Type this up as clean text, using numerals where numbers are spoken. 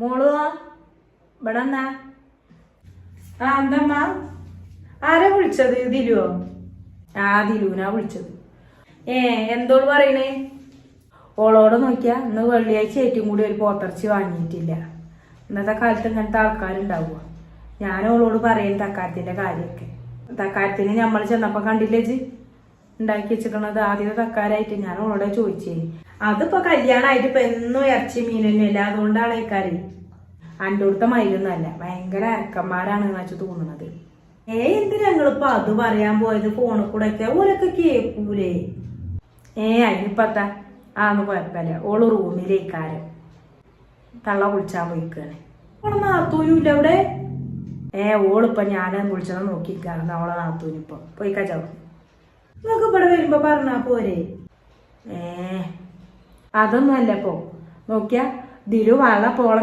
മോളു ഇവിടെ എന്നാ എന്തമ്മ ആരാ വിളിച്ചത്? ദിലുവോ? ദിലുവിനാ വിളിച്ചത്. എന്തോട് പറയണേ? ഓളോട് നോക്കിയാ ഇന്ന് വെള്ളിയാഴ്ച ഏറ്റവും കൂടി ഒരു പോത്തിറച്ചി വാങ്ങിയിട്ടില്ല. ഇന്നത്തെ കാലത്ത് ഇങ്ങനത്തെ ആൾക്കാരുണ്ടാവുക. ഞാൻ ഓളോട് പറയും തക്കാരത്തിന്റെ കാര്യമൊക്കെ. തക്കാരത്തിന് നമ്മൾ ചെന്നപ്പോ കണ്ടില്ലേച്ച് ഉണ്ടാക്കി വെച്ചിക്കണത് ആദ്യത്തെ തക്കാരായിട്ട് ഞാൻ ഓളോടെ ചോദിച്ചേ. അതിപ്പോ കല്യാണമായിട്ട് ഇപ്പൊ എന്നും ഇറച്ചി മീനൊന്നുമില്ല, അതുകൊണ്ടാണ് ഇക്കാര്യം. അൻ്റെടുത്ത മയിലൊന്നുമല്ല, ഭയങ്കര അരക്കന്മാരാണ് വെച്ച് തോന്നുന്നത്. എന്തിനാ ഞങ്ങളിപ്പോ അത് പറയാൻ പോയത്? ഫോണിൽ കൂടെ ഒക്കെ ഓരൊക്കെ കേൾക്കൂലേ? അതിനിപ്പത്താ ആന്ന് കുഴപ്പമില്ല. ഓള് റൂമിലേക്കാരം തള്ള വിളിച്ചാൻ പോയിക്കാണ്. ഓളെ നാത്തൂനും ഇല്ല അവിടെ. ഓളിപ്പോ ഞാൻ വിളിച്ചത് നോക്കിക്കാണ്. അവളെ നാത്തൂനിപ്പോ പോയിക്കാച്ചാവും. നിങ്ങൾക്ക് ഇവിടെ വരുമ്പോ പറഞ്ഞാ പോരെ? അതൊന്നും അല്ലപ്പോ നോക്കിയാ ദിലു വള പോളെ